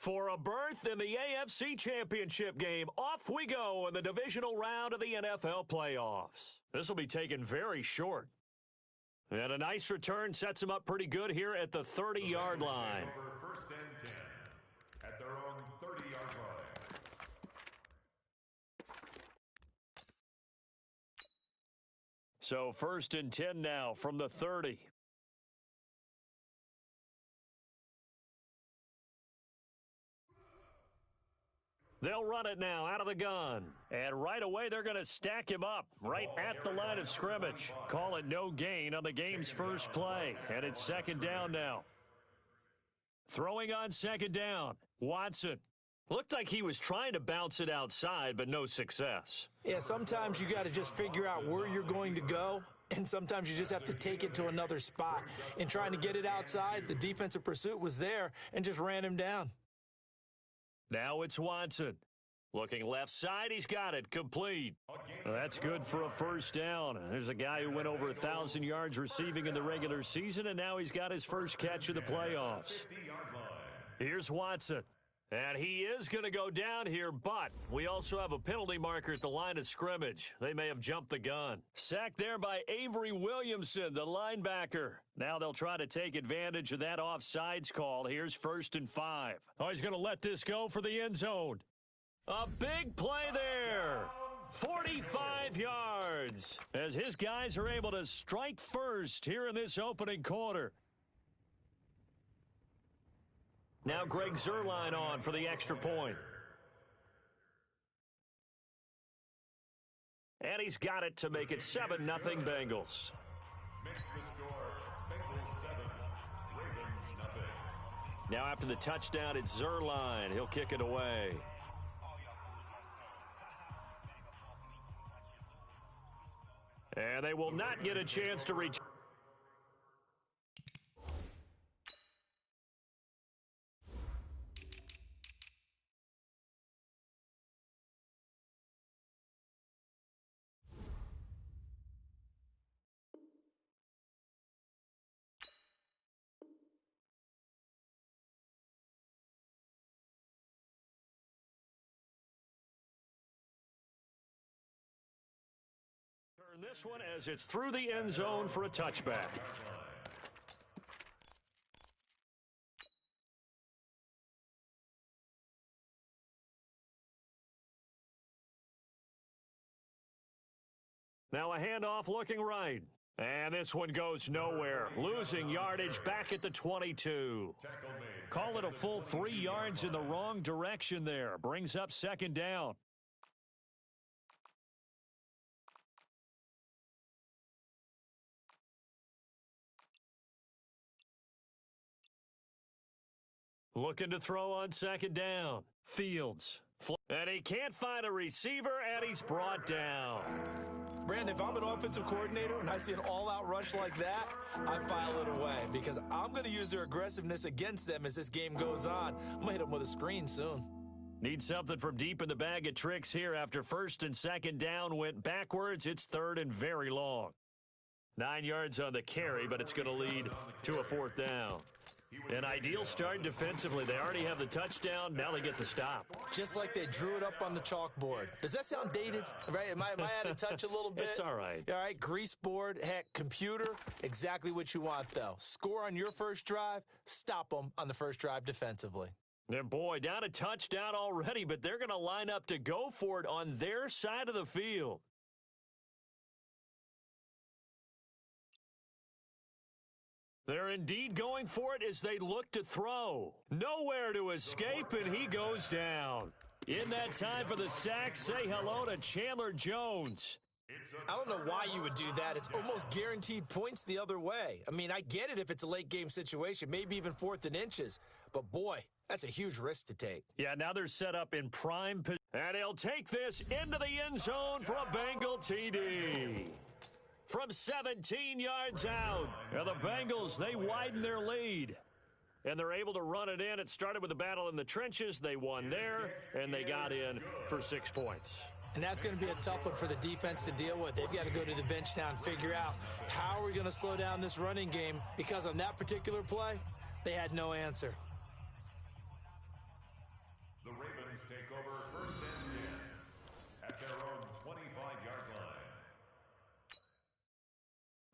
For a berth in the AFC Championship game, off we go in the divisional round of the NFL playoffs. This will be taken very short. And a nice return sets them up pretty good here at the 30-yard line. First and 10 at their own 30-yard line. So first and 10 now from the 30. They'll run it now out of the gun. And right away, they're going to stack him up right at the line of scrimmage. Call it no gain on the game's first play. And it's second down now. Throwing on second down, Watson. Looked like he was trying to bounce it outside, but no success. Yeah, sometimes you got to just figure out where you're going to go, and sometimes you just have to take it to another spot. In trying to get it outside, the defensive pursuit was there and just ran him down. Now it's Watson. Looking left side, he's got it, complete. That's good for a first down. There's a guy who went over 1,000 yards receiving in the regular season, and now he's got his first catch of the playoffs. Here's Watson. And he is going to go down here, but we also have a penalty marker at the line of scrimmage. They may have jumped the gun. Sacked there by Avery Williamson, the linebacker. Now they'll try to take advantage of that offsides call. Here's first and 5. Oh, he's going to let this go for the end zone. A big play there. 45 yards as his guys are able to strike first here in this opening quarter. Now Greg Zuerlein on for the extra point. And he's got it to make it 7-0 Bengals. Makes the score, Bengals 7, Ravens nothing. Now after the touchdown, it's Zuerlein. He'll kick it away. And they will not get a chance to reach. This one as it's through the end zone for a touchback. Now a handoff looking right. And this one goes nowhere. Losing yardage back at the 22. Call it a full 3 yards in the wrong direction there. Brings up second down. Looking to throw on second down. Fields. And he can't find a receiver, and he's brought down. Brandon, if I'm an offensive coordinator and I see an all-out rush like that, I file it away because I'm going to use their aggressiveness against them as this game goes on. I'm going to hit them with a screen soon. Need something from deep in the bag of tricks here after first and second down went backwards. It's third and very long. 9 yards on the carry, but it's going to lead to a fourth down. An ideal start defensively. They already have the touchdown. Now they get the stop. Just like they drew it up on the chalkboard. Does that sound dated? Right? Am I out of touch a little bit? It's all right. All right, grease board, heck, computer, exactly what you want, though. Score on your first drive, stop them on the first drive defensively. And boy, down a touchdown already, but they're going to line up to go for it on their side of the field. They're indeed going for it as they look to throw. Nowhere to escape, and he goes down. In that time for the sack, say hello to Chandler Jones. I don't know why you would do that. It's almost guaranteed points the other way. I mean, I get it if it's a late game situation, maybe even 4th and inches. But boy, that's a huge risk to take. Yeah, now they're set up in prime position. And he'll take this into the end zone for a Bengal TD. From 17 yards out. And the Bengals, they widen their lead. And they're able to run it in. It started with a battle in the trenches. They won there, and they got in for 6 points. And that's going to be a tough one for the defense to deal with. They've got to go to the bench now and figure out how are we going to slow down this running game, because on that particular play, they had no answer.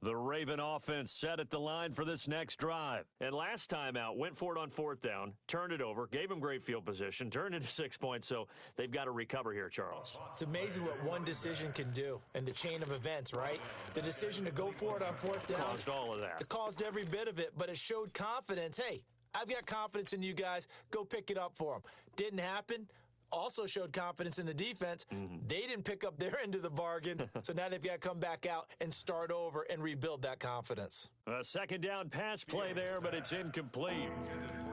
The Raven offense set at the line for this next drive. And last time out, went for it on fourth down, turned it over, gave them great field position, turned into 6 points, so they've got to recover here, Charles. It's amazing what one decision can do in the chain of events, right? The decision to go for it on fourth down. Caused all of that. It caused every bit of it, but it showed confidence. Hey, I've got confidence in you guys. Go pick it up for them. Didn't happen. Also showed confidence in the defense. They didn't pick up their end of the bargain, so now they've got to come back out and start over and rebuild that confidence. A second down pass play there, but it's incomplete.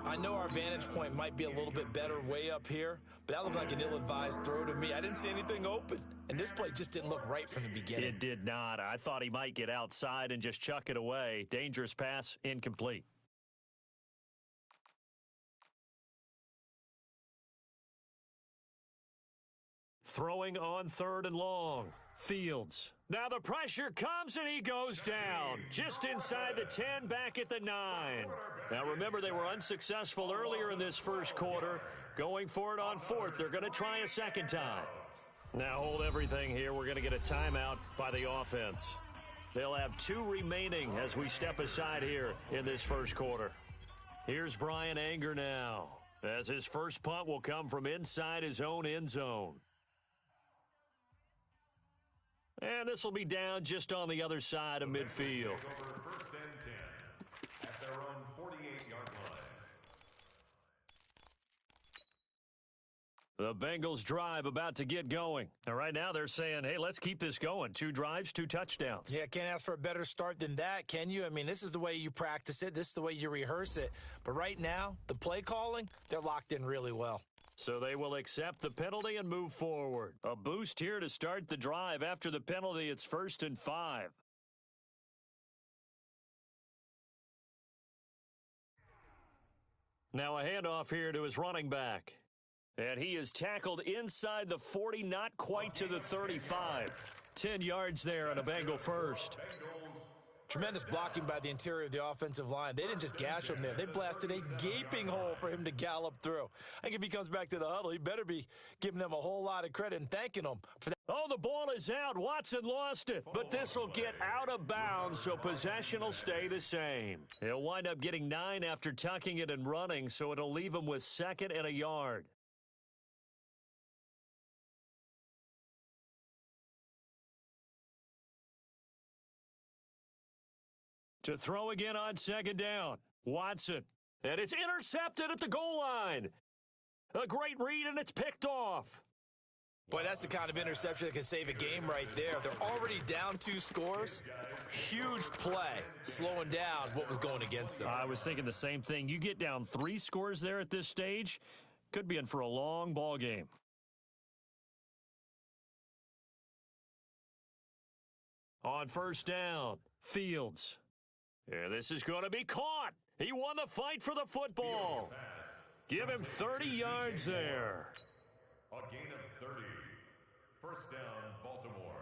I know our vantage point might be a little bit better way up here, but that looked like an ill-advised throw to me. I didn't see anything open, and this play just didn't look right from the beginning. It did not. I thought he might get outside and just chuck it away. Dangerous pass, incomplete. Throwing on third and long. Fields. Now the pressure comes and he goes down. Just inside the 10, back at the 9. Now remember, they were unsuccessful earlier in this first quarter. Going for it on fourth. They're going to try a second time. Now hold everything here. We're going to get a timeout by the offense. They'll have 2 remaining as we step aside here in this first quarter. Here's Brian Anger now, as his first punt will come from inside his own end zone. And this will be down just on the other side of midfield. First and 10 at their own 48-yard line. The Bengals drive about to get going. And right now they're saying, hey, let's keep this going. 2 drives, 2 touchdowns. Yeah, can't ask for a better start than that, can you? I mean, this is the way you practice it. This is the way you rehearse it. But right now, the play calling, they're locked in really well. So they will accept the penalty and move forward. A boost here to start the drive. After the penalty, it's 1st and 5. Now a handoff here to his running back. And he is tackled inside the 40, not quite to the 35. 10 yards there on a Bengal first. Tremendous blocking by the interior of the offensive line. They didn't just gash him there. They blasted a gaping hole for him to gallop through. I think if he comes back to the huddle, he better be giving them a whole lot of credit and thanking them for that. Oh, the ball is out. Watson lost it, but this will get out of bounds, so possession will stay the same. He'll wind up getting 9 after tucking it and running, so it'll leave him with 2nd and a yard. To throw again on 2nd down. Watson. And it's intercepted at the goal line. A great read, and it's picked off. Boy, that's the kind of interception that can save a game right there. They're already down 2 scores. Huge play, slowing down what was going against them. I was thinking the same thing. You get down 3 scores there at this stage, could be in for a long ball game. On 1st down, Fields. Yeah, this is going to be caught. He won the fight for the football. Give him 30 yards there. A gain of 30. First down, Baltimore.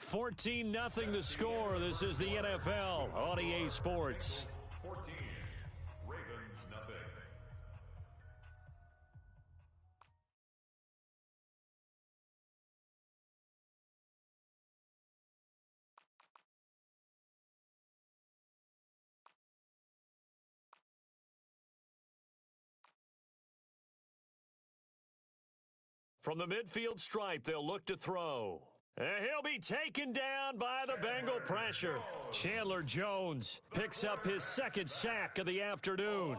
14-0 the score. This is the NFL on EA Sports. 14. Ravens, nothing. From the midfield stripe, they'll look to throw. And he'll be taken down by the Bengal pressure. Chandler Jones picks up his 2nd sack of the afternoon.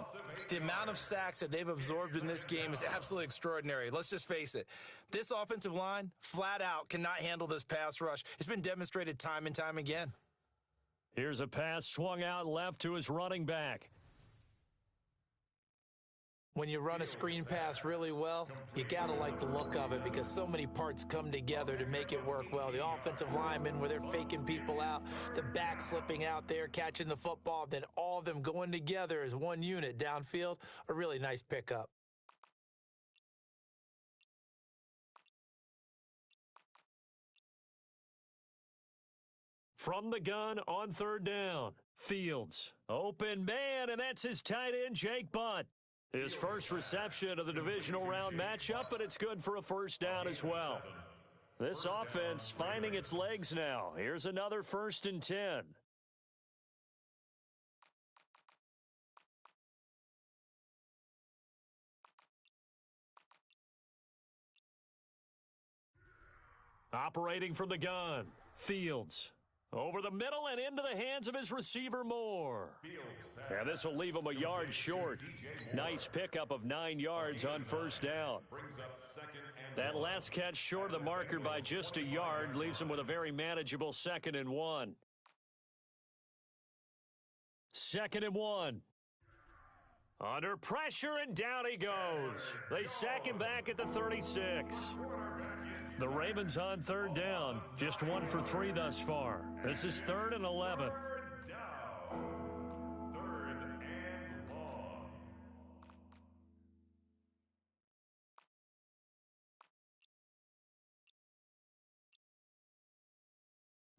The amount of sacks that they've absorbed in this game is absolutely extraordinary. Let's just face it. This offensive line, flat out, cannot handle this pass rush. It's been demonstrated time and time again. Here's a pass swung out left to his running back. When you run a screen pass really well, you got to like the look of it because so many parts come together to make it work well. The offensive linemen, where they're faking people out, the back slipping out there, catching the football, then all of them going together as one unit downfield, a really nice pickup. From the gun on 3rd down, Fields. Open man, and that's his tight end, Jake Butt. His first reception of the divisional round matchup, but it's good for a first down as well. This offense finding its legs now. Here's another 1st and 10. Operating from the gun, Fields. Over the middle and into the hands of his receiver, Moore. And this will leave him a yard short. Nice pickup of 9 yards on first down. That last catch short of the marker by just a yard leaves him with a very manageable 2nd and 1. 2nd and 1. Under pressure, and down he goes. They sack him back at the 36. The Ravens on 3rd down, just 1 for 3 thus far. This is 3rd and 11. 3rd and long.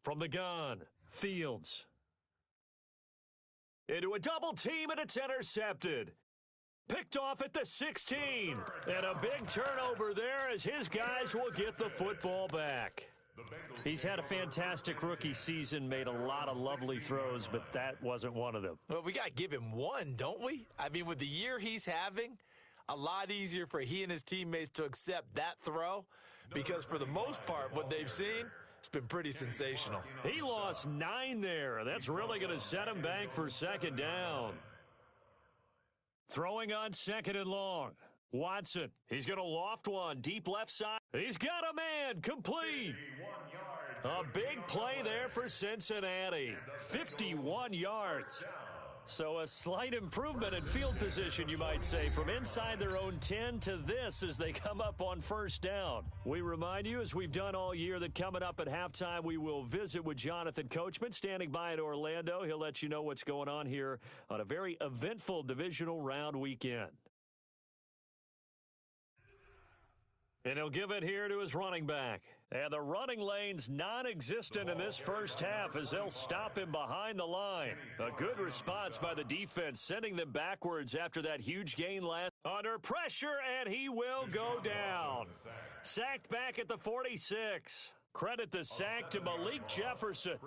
From the gun, Fields. Into a double team, and it's intercepted. Picked off at the 16. And a big turnover there as his guys will get the football back. He's had a fantastic rookie season, made a lot of lovely throws, but that wasn't one of them. Well, we got to give him one, don't we? I mean, with the year he's having, a lot easier for he and his teammates to accept that throw because for the most part, what they've seen, it's been pretty sensational. He lost 9 there. That's really going to set him back for 2nd down. Throwing on 2nd and long. Watson, he's going to loft one deep left side. He's got a man, complete. A big play there for Cincinnati. 51 yards. So a slight improvement in field position, you might say, from inside their own 10 to this as they come up on first down. We remind you, as we've done all year, that coming up at halftime, we will visit with Jonathan Coachman, standing by in Orlando. He'll let you know what's going on here on a very eventful divisional round weekend. And he'll give it here to his running back. And the running lane's non-existent in this first half as they'll stop him behind the line. A good response by the defense, sending them backwards after that huge gain last. Under pressure, and he will go down. Sacked back at the 46. Credit the sack to Malik Jefferson.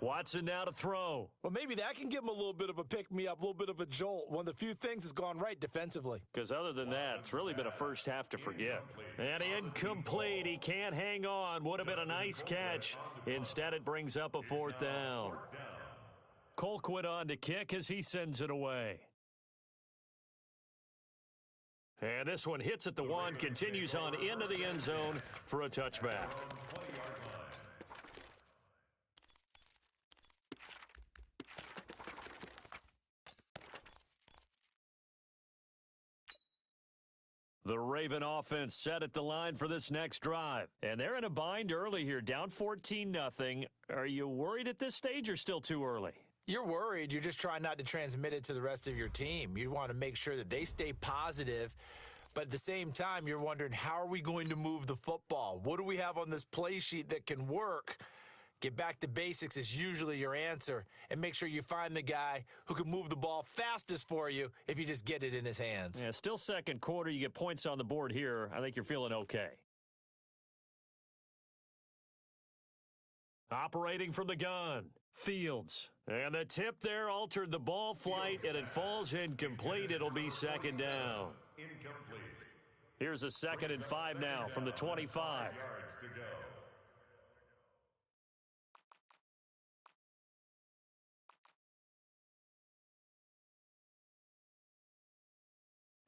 Watson now to throw. Well, maybe that can give him a little bit of a pick-me-up, a little bit of a jolt. One of the few things that's gone right defensively. Because other than that, it's really been a first half to forget. And incomplete. He can't hang on. Would have been a nice catch. Instead, it brings up a 4th down. Colquitt on to kick as he sends it away. And this one hits at the 1, continues on into the end zone for a touchback. The Raven offense set at the line for this next drive. And they're in a bind early here, down 14-0. Are you worried at this stage or still too early? You're worried. You're just trying not to transmit it to the rest of your team. You want to make sure that they stay positive. But at the same time, you're wondering, how are we going to move the football? What do we have on this play sheet that can work? Get back to basics is usually your answer. And make sure you find the guy who can move the ball fastest for you if you just get it in his hands. Yeah, still second quarter. You get points on the board here. I think you're feeling okay. Operating from the gun, Fields. And the tip there altered the ball flight, and it falls incomplete. It'll be 2nd down. Here's a 2nd and 5 now from the 25.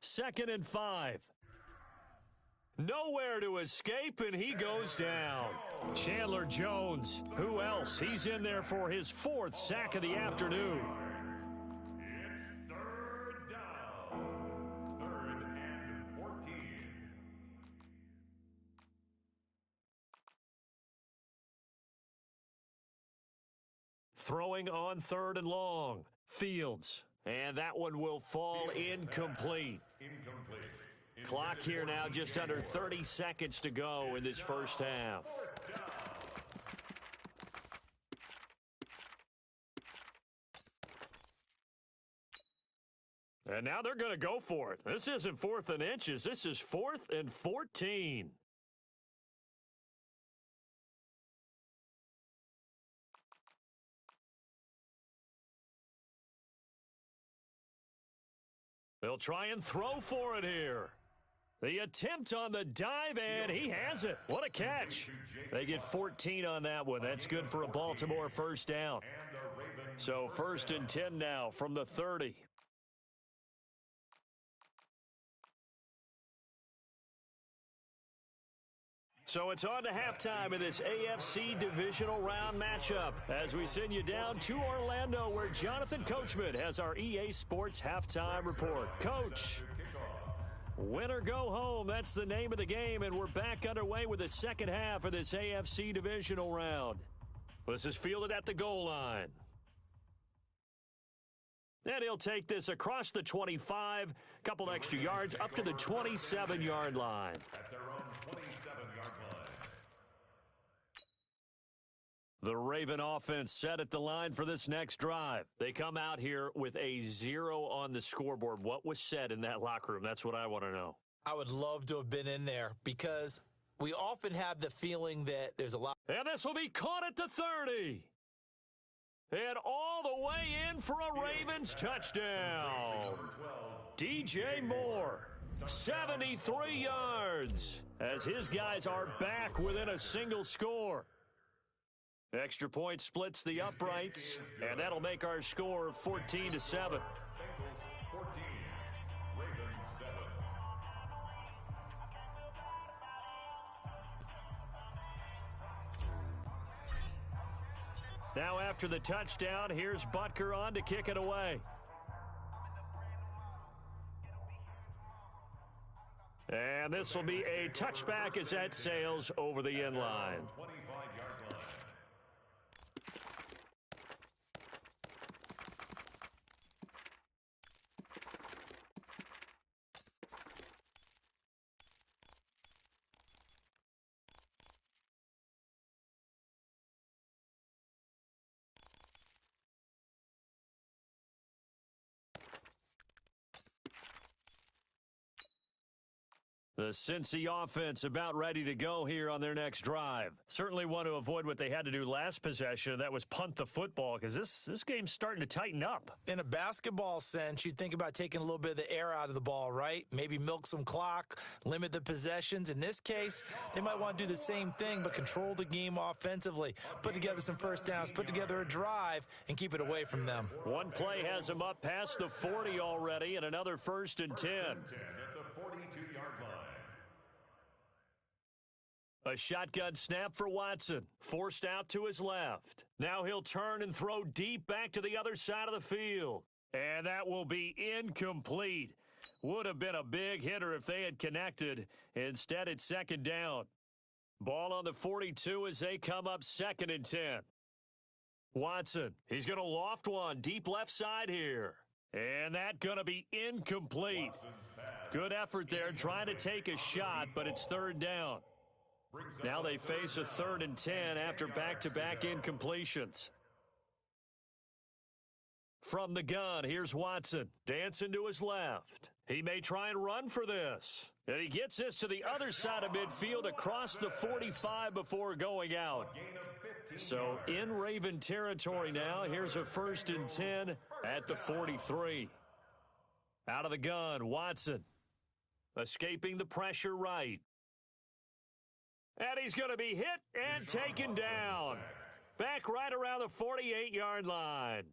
2nd and 5. Nowhere to escape, and he goes down. Chandler Jones. Who else? He's in there for his 4th sack of the afternoon. It's 3rd down. 3rd and 14. Throwing on 3rd and long. Fields. And that one will fall incomplete. Clock here now, just under 30 seconds to go in this first half. And now they're going to go for it. This isn't 4th and inches. This is 4th and 14. They'll try and throw for it here. The attempt on the dive, and he has it. What a catch. They get 14 on that one. That's good for a Baltimore first down. So 1st and 10 now from the 30. So it's on to halftime in this AFC divisional round matchup as we send you down to Orlando where Jonathan Coachman has our EA Sports halftime report. Coach, win or go home, that's the name of the game, and we're back underway with the second half of this AFC divisional round. This is fielded at the goal line. And he'll take this across the 25, couple extra yards up to the 27-yard line. At their own 27-yard line. The Raven offense set at the line for this next drive. They come out here with a 0 on the scoreboard. What was said in that locker room? That's what I want to know. I would love to have been in there because we often have the feeling that there's a lot. And this will be caught at the 30. And all the way in for a Ravens touchdown. DJ Moore, 73 yards, as his guys are back within a single score. Extra point splits the uprights, and that'll make our score 14-7. Bengals 14, Ravens 7. Now after the touchdown, here's Butker on to kick it away. And this will be a touchback as that sails over the end line. 25-yard line. The Cincy offense about ready to go here on their next drive. Certainly want to avoid what they had to do last possession. That was punt the football because this game's starting to tighten up. In a basketball sense, you think about taking a little bit of the air out of the ball, right? Maybe milk some clock, limit the possessions. In this case, they might want to do the same thing but control the game offensively. Put together some first downs, put together a drive, and keep it away from them. One play has them up past the 40 already and another 1st and 10. 10 at the 42-yard line. A shotgun snap for Watson, forced out to his left. Now he'll turn and throw deep back to the other side of the field. And that will be incomplete. Would have been a big hitter if they had connected. Instead, it's 2nd down. Ball on the 42 as they come up 2nd and 10. Watson, he's going to loft one deep left side here. And that going to be incomplete. Good effort there trying to take a shot, but it's 3rd down. Now they face a 3rd and 10 after back-to-back incompletions. From the gun, here's Watson, dancing to his left. He may try and run for this. And he gets this to the other side of midfield across the 45 before going out. So in Raven territory now, here's a 1st and 10 at the 43. Out of the gun, Watson, escaping the pressure right. And he's going to be hit and taken down. Back right around the 48-yard line.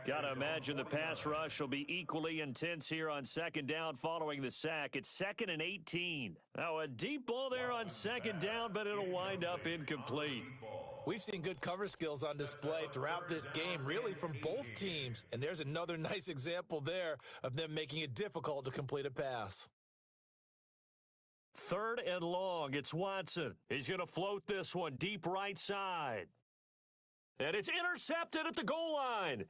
Got to imagine the pass rush will be equally intense here on 2nd down following the sack. It's 2nd and 18. Now a deep ball there on 2nd down, but it'll wind up incomplete. We've seen good cover skills on display throughout this game, really from both teams. And there's another nice example there of them making it difficult to complete a pass. 3rd and long, it's Watson. He's going to float this one deep right side. And it's intercepted at the goal line.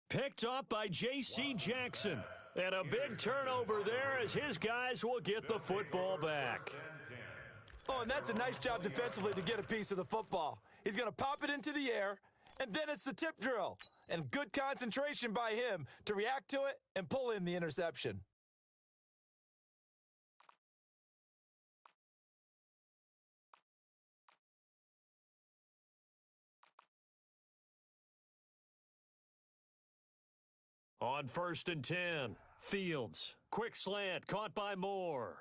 Picked up by J.C. Jackson. And a big turnover there as his guys will get the football back. Oh, and that's a nice job defensively to get a piece of the football. He's going to pop it into the air, and then it's the tip drill. and good concentration by him to react to it and pull in the interception. On 1st and 10, Fields. Quick slant, caught by Moore.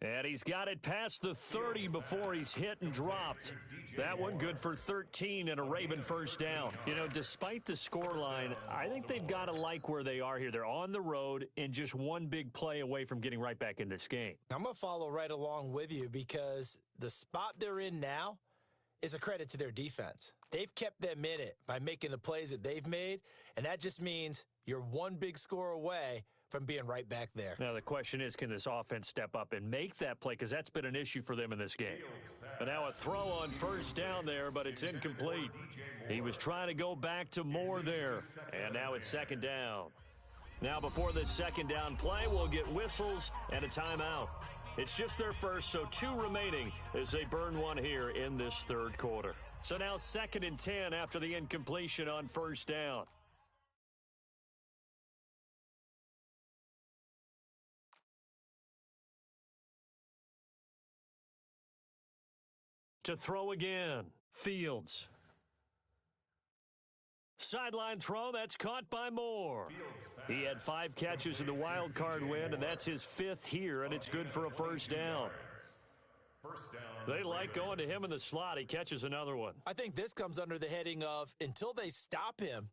And he's got it past the 30 before he's hit and dropped. That one good for 13 and a Raven first down. You know, despite the scoreline, I think they've got to like where they are here. They're on the road and just one big play away from getting right back in this game. I'm going to follow right along with you because the spot they're in now is a credit to their defense. They've kept them in it by making the plays that they've made, and that just means you're one big score away from being right back there. Now, the question is, can this offense step up and make that play? Because that's been an issue for them in this game. And now a throw on first down there, but it's incomplete. He was trying to go back to Moore there, and now it's second down. Now, before this second down play, we'll get whistles and a timeout. It's just their first, so 2 remaining as they burn one here in this third quarter. So now 2nd and 10 after the incompletion on first down. To throw again, Fields. Sideline throw, that's caught by Moore. He had 5 catches in the wild card win, and that's his 5th here, and it's good for a first down. They like going to him in the slot. He catches another one. I think this comes under the heading of until they stop him,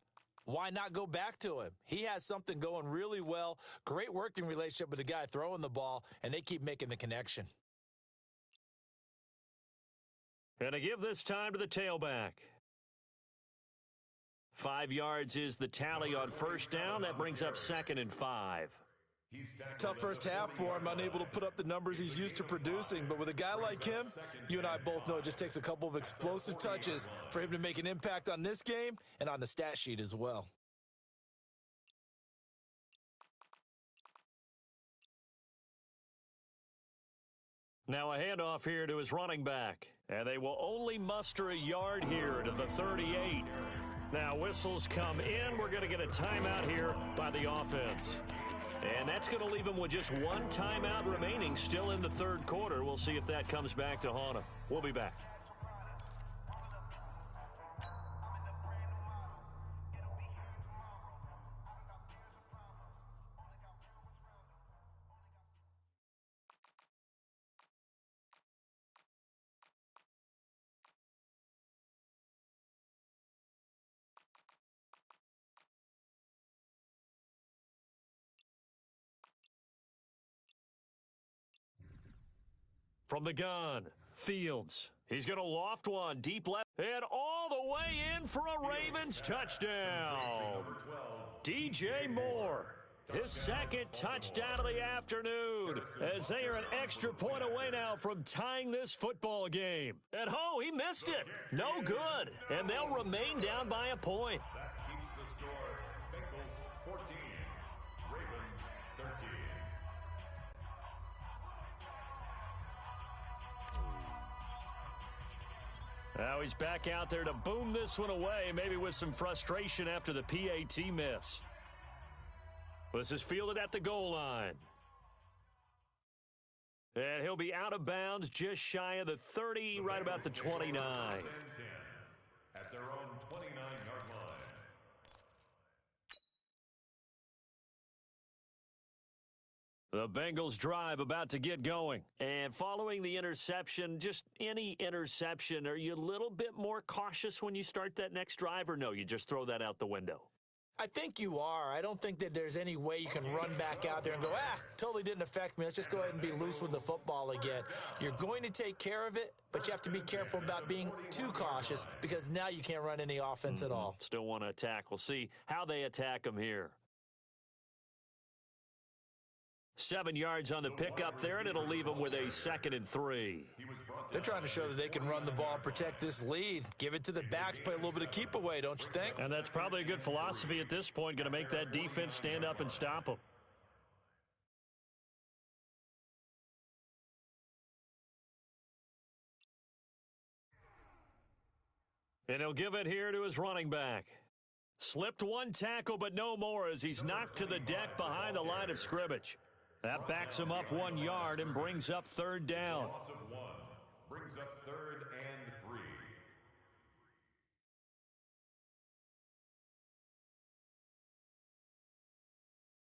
why not go back to him? He has something going really well, great working relationship with the guy throwing the ball, and they keep making the connection. And to give this time to the tailback. 5 yards is the tally on first down. That brings up 2nd and 5. Tough first half for him, unable to put up the numbers he's used to producing. But with a guy like him, you and I both know it just takes a couple of explosive touches for him to make an impact on this game and on the stat sheet as well. Now a handoff here to his running back. And they will only muster a yard here to the 38. Now whistles come in. We're going to get a timeout here by the offense. And that's going to leave them with just 1 timeout remaining still in the third quarter. We'll see if that comes back to haunt them. We'll be back. From the gun, Fields. He's going to loft one deep left and all the way in for a Ravens touchdown. DJ Moore, his 2nd touchdown of the afternoon, as they are an extra point away now from tying this football game. And he missed it. No good. And they'll remain down by a point. That keeps the score. Bengals 14, Ravens 13. Now he's back out there to boom this one away, maybe with some frustration after the PAT miss. This is fielded at the goal line. And he'll be out of bounds just shy of the 30, right about the 29. At their own 29-yard line. The Bengals drive about to get going. And following the interception, just any interception, are you a little bit more cautious when you start that next drive, or no, you just throw that out the window? I think you are. I don't think that there's any way you can run back out there and go, totally didn't affect me. Let's just go ahead and be loose with the football again. You're going to take care of it, but you have to be careful about being too cautious because now you can't run any offense at all. Still want to attack. We'll see how they attack them here. 7 yards on the pickup there, and it'll leave them with a 2nd and 3. They're trying to show that they can run the ball and protect this lead. Give it to the backs, play a little bit of keep away, don't you think? And that's probably a good philosophy at this point, going to make that defense stand up and stop them. And he'll give it here to his running back. Slipped one tackle, but no more as he's knocked to the deck behind the line of scrimmage. That backs him up 1 yard and brings up third down. Loss of 1 brings up 3rd and 3.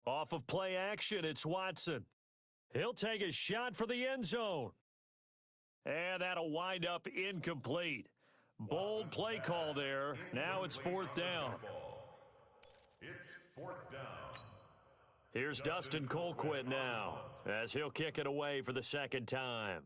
Off of play action, it's Watson. He'll take a shot for the end zone. And that'll wind up incomplete. Bold play call there. Now it's 4th down. It's 4th down. Here's Dustin Colquitt now as he'll kick it away for the second time.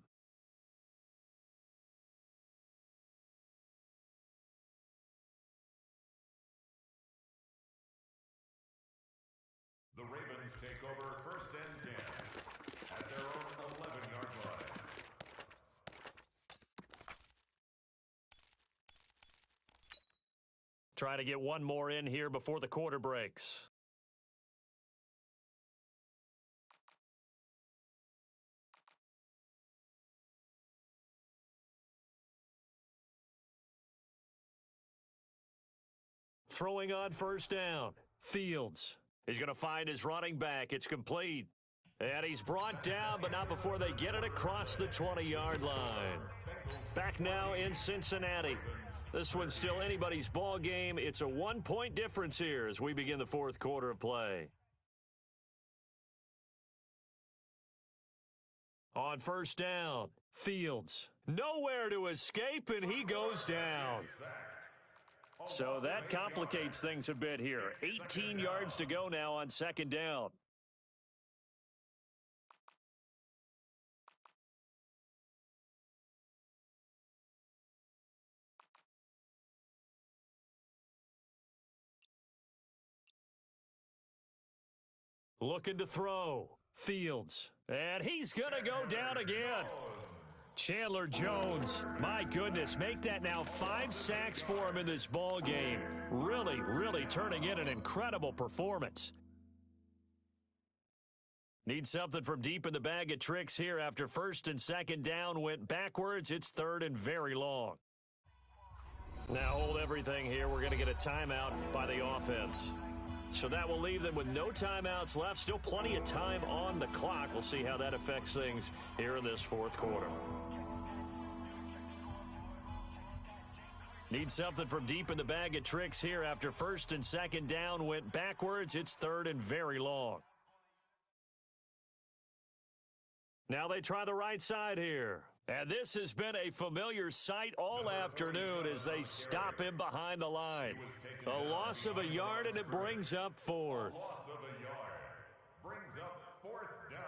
The Ravens take over 1st and 10 at their own 11-yard line. Try to get one more in here before the quarter breaks. Throwing on 1st down. Fields. He's going to find his running back. It's complete. And he's brought down, but not before they get it across the 20-yard line. Back now in Cincinnati. This one's still anybody's ball game. It's a 1-point difference here as we begin the 4th quarter of play. On 1st down, Fields. Nowhere to escape, and he goes down. So that complicates things a bit here. 18 yards to go now on 2nd down. Looking to throw. Fields. And he's going to go down again. Chandler Jones, my goodness, make that now 5 sacks for him in this ball game. Really, really turning in an incredible performance. Need something from deep in the bag of tricks here after 1st and 2nd down went backwards. It's 3rd and very long. Now hold everything here. We're going to get a timeout by the offense. So that will leave them with no timeouts left. Still plenty of time on the clock. We'll see how that affects things here in this 4th quarter. Need something from deep in the bag of tricks here after 1st and 2nd down went backwards. It's 3rd and very long. Now they try the right side here. And this has been a familiar sight all afternoon as they stop him behind the line. A loss of a yard, and it brings up 4th. Loss of a yard brings up 4th down.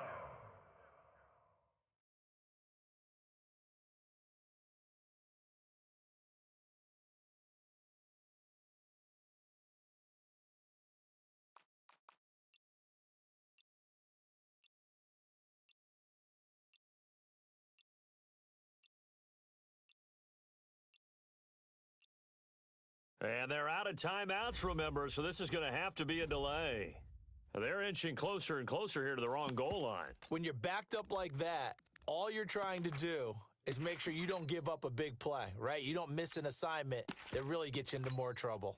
And they're out of timeouts, remember, so this is going to have to be a delay. They're inching closer and closer here to the wrong goal line. When you're backed up like that, all you're trying to do is make sure you don't give up a big play, right? You don't miss an assignment that really gets you into more trouble.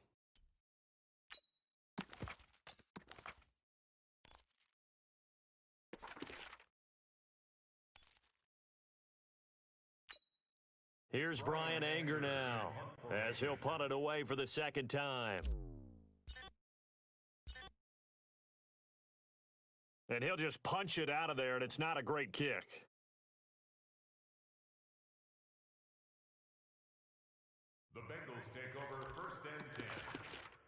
Here's Brian Anger now as he'll punt it away for the 2nd time. And he'll just punch it out of there, and it's not a great kick. The Bengals take over 1st and 10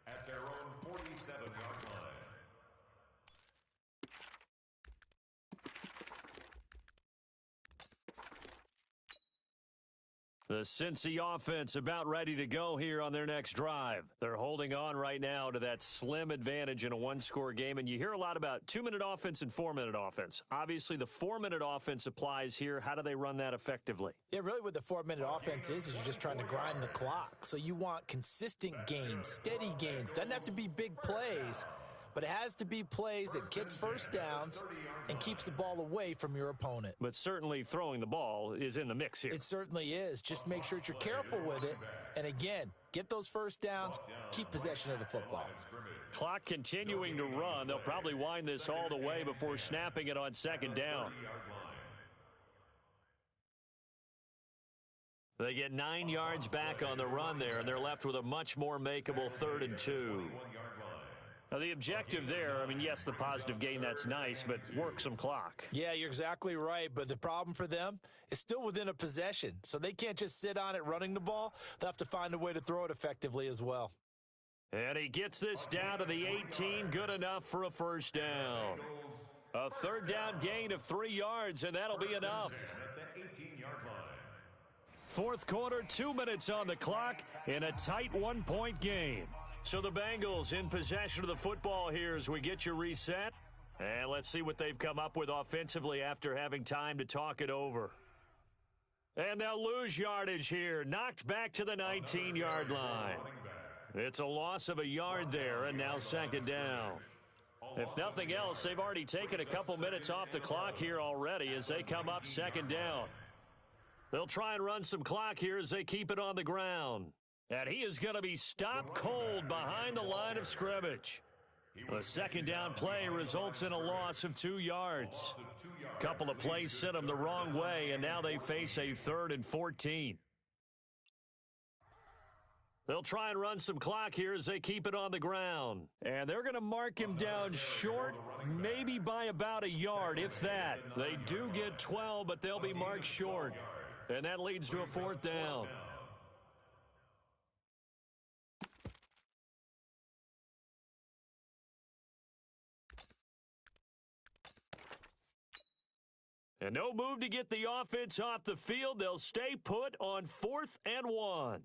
at their own 47-yard line. The Cincy offense about ready to go here on their next drive. They're holding on right now to that slim advantage in a 1-score game, and you hear a lot about 2-minute offense and 4-minute offense. Obviously, the 4-minute offense applies here. How do they run that effectively? Yeah, really what the 4-minute offense is you're just trying to grind the clock. So you want consistent gains, steady gains. Doesn't have to be big plays, but it has to be plays that gets first downs and keeps the ball away from your opponent. But certainly throwing the ball is in the mix here. It certainly is. Just make sure that you're careful with it. And again, get those first downs, keep possession of the football. Clock continuing to run. They'll probably wind this all the way before snapping it on second down. They get 9 yards back on the run there, and they're left with a much more makeable 3rd and 2. Now, the objective there, I mean, yes, the positive gain, that's nice, but work some clock. Yeah, you're exactly right, but the problem for them is still within a possession, so they can't just sit on it running the ball. They'll have to find a way to throw it effectively as well. And he gets this down to the 18, good enough for a first down. A 3rd down gain of 3 yards, and that'll be enough. 4th quarter, 2 minutes on the clock in a tight 1-point game. So the Bengals in possession of the football here as we get you reset. And let's see what they've come up with offensively after having time to talk it over. And they'll lose yardage here, knocked back to the 19-yard line. It's a loss of a yard there, and now 2nd down. If nothing else, they've already taken a couple minutes off the clock here already as they come up 2nd down. They'll try and run some clock here as they keep it on the ground. And he is going to be stopped cold behind the line of scrimmage. The 2nd down play results in a loss of 2 yards. Couple of plays sent them the wrong way, and now they face a 3rd and 14. They'll try and run some clock here as they keep it on the ground. And they're going to mark him down short, maybe by about a yard, if that. They do get 12, but they'll be marked short. And that leads to a 4th down. And no move to get the offense off the field. They'll stay put on 4th and 1.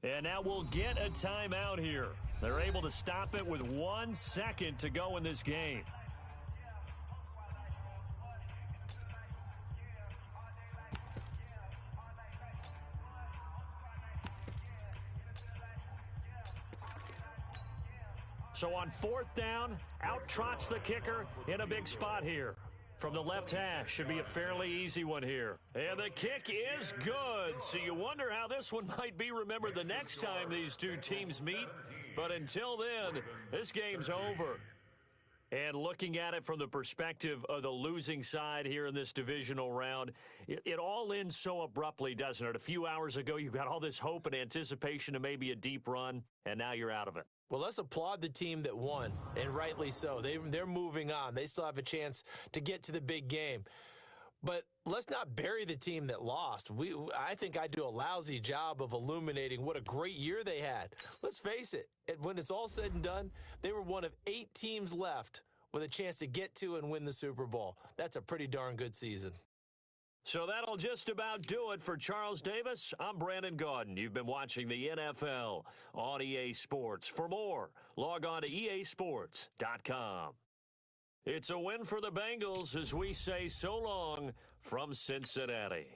And now we'll get a timeout here. They're able to stop it with 1 second to go in this game. So on 4th down, out trots the kicker in a big spot here. From the left hash, should be a fairly easy one here. And the kick is good. So you wonder how this one might be remembered the next time these two teams meet. But until then, this game's over. And looking at it from the perspective of the losing side here in this divisional round, it all ends so abruptly, doesn't it? A few hours ago, you got all this hope and anticipation of maybe a deep run, and now you're out of it. Well, let's applaud the team that won, and rightly so. They're moving on. They still have a chance to get to the big game. But let's not bury the team that lost. I think I do a lousy job of illuminating what a great year they had. Let's face it, when it's all said and done, they were one of 8 teams left with a chance to get to and win the Super Bowl. That's a pretty darn good season. So that'll just about do it for Charles Davis. I'm Brandon Gaudin. You've been watching the NFL on EA Sports. For more, log on to easports.com. It's a win for the Bengals as we say so long from Cincinnati.